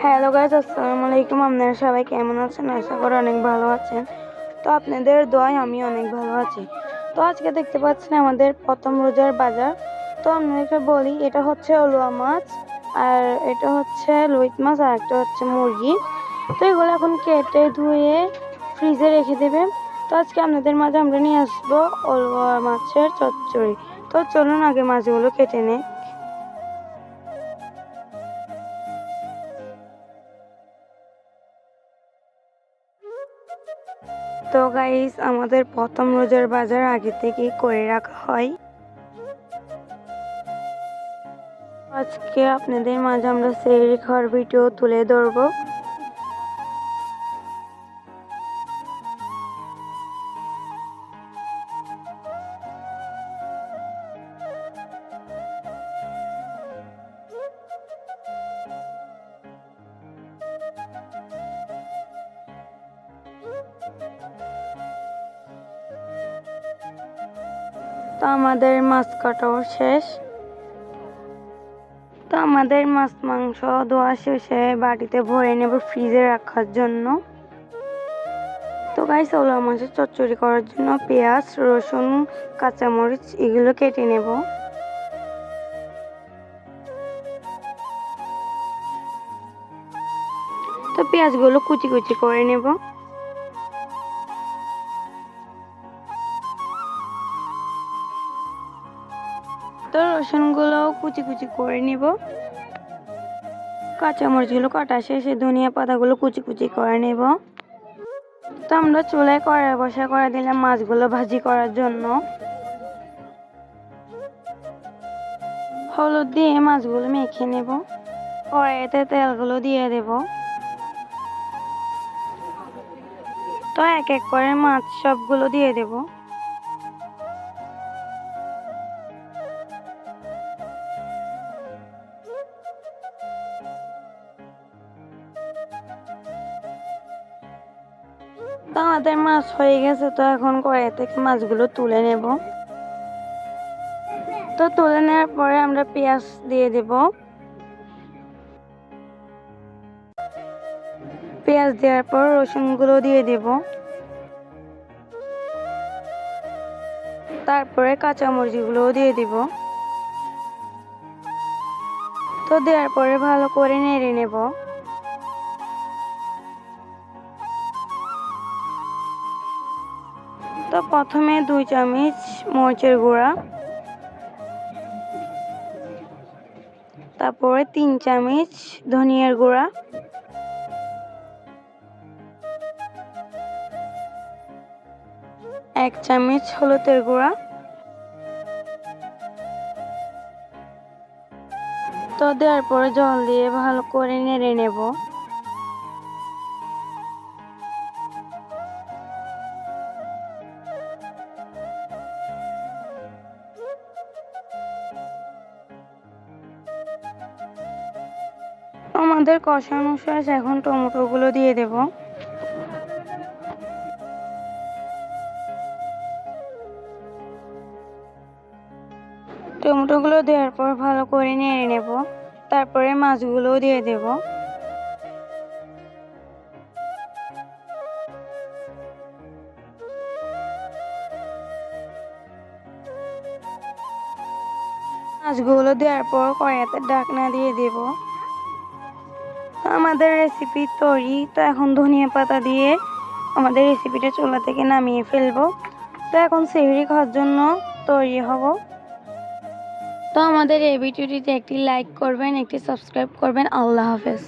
Hello guys, আসসালামু আলাইকুম। আপনারা সবাই কেমন আছেন? আশা করি অনেক ভালো আছেন। তো আপনাদের দোয়ায় আমি অনেক ভালো আছি। তো আজকে দেখতে পাচ্ছেন আমাদের প্রথম রোজার বাজার। তো আপনাদেরকে বলি, এটা হচ্ছে অলুয়া মাছ, আর এটা হচ্ছে লুইট মাছ, আর একটা হচ্ছে মুরগি। তো এগুলো এখন কেটে ধুয়ে ফ্রিজে রেখে দেবেন। তো আজকে আপনাদের মাঝে আমরা নিয়ে আসবো অলুয়া মাছের চচ্চড়ি। তো চলুন আগে মাছগুলো কেটে নেই। তো গাইস, আমাদের প্রথম রোজার বাজার আগে থেকেই করে রাখা হয়। আজকে আপনাদের মাঝে আমরা সেহরি খাওয়ার ভিডিও তুলে ধরবো। তো আমাদের মাছ কাটাও শেষ। তো আমাদের মাছ মাংস ধোয়া শেষে বাটিতে ভরে নেব ফ্রিজে রাখার জন্য। তো গাইস, অলুয়া মাছের চচ্চড়ি করার জন্য পেঁয়াজ, রসুন, কাঁচামরিচ এগুলো কেটে নেব। তো পেঁয়াজগুলো কুচি কুচি করে নেব। তো রসুনগুলো কুচি কুচি করে নেব। কাঁচামরিচগুলো কাটা শেষে ধনিয়া পাতাগুলো কুচি কুচি করে নেব। তো আমরা চুলায় কড়াই বসা করে দিলাম মাছগুলো ভাজি করার জন্য। হলুদ দিয়ে মাছগুলো মেখে নেব। কড়াইতে তেলগুলো দিয়ে দেব। তো এক এক করে মাছ সবগুলো দিয়ে দেব। তো আমাদের মাছ হয়ে গেছে। তো এখন কড়াই থেকে মাছগুলো তুলে নেব। তো তুলে নেওয়ার পরে আমরা পেঁয়াজ দিয়ে দেব। পেঁয়াজ দেওয়ার পর রসুনগুলো দিয়ে দেব। তারপরে কাঁচামরিচগুলোও দিয়ে দেব। তো দেওয়ার পরে ভালো করে নেড়ে নেব। তো প্রথমে 2 চামচ মরিচের গুঁড়া, তারপরে 3 চামচ ধনিয়ার গুঁড়া, 1 চামচ হলুদের গুঁড়া। তো দেওয়ার পরে জল দিয়ে ভালো করে নেড়ে নেব। আমাদের কষানো শেষ, এখন টমেটোগুলো দিয়ে দেব। টমেটোগুলো দেওয়ার পর ভালো করে নেড়ে নেব। তারপরে মাছগুলো দিয়ে দেব। মাছগুলো দেওয়ার পর কড়াইতে ঢাকনা দিয়ে দেব। আমাদের রেসিপি তৈরি। তো এখন ধনিয়া পাতা দিয়ে আমাদের রেসিপিটা চুলা থেকে নামিয়ে ফেলবো। তো এখন সেহরি খাওয়ার জন্য তৈরি হব। তো আমাদের এই ভিডিওটিতে একটি লাইক করবেন, একটি সাবস্ক্রাইব করবেন। আল্লাহ হাফেজ।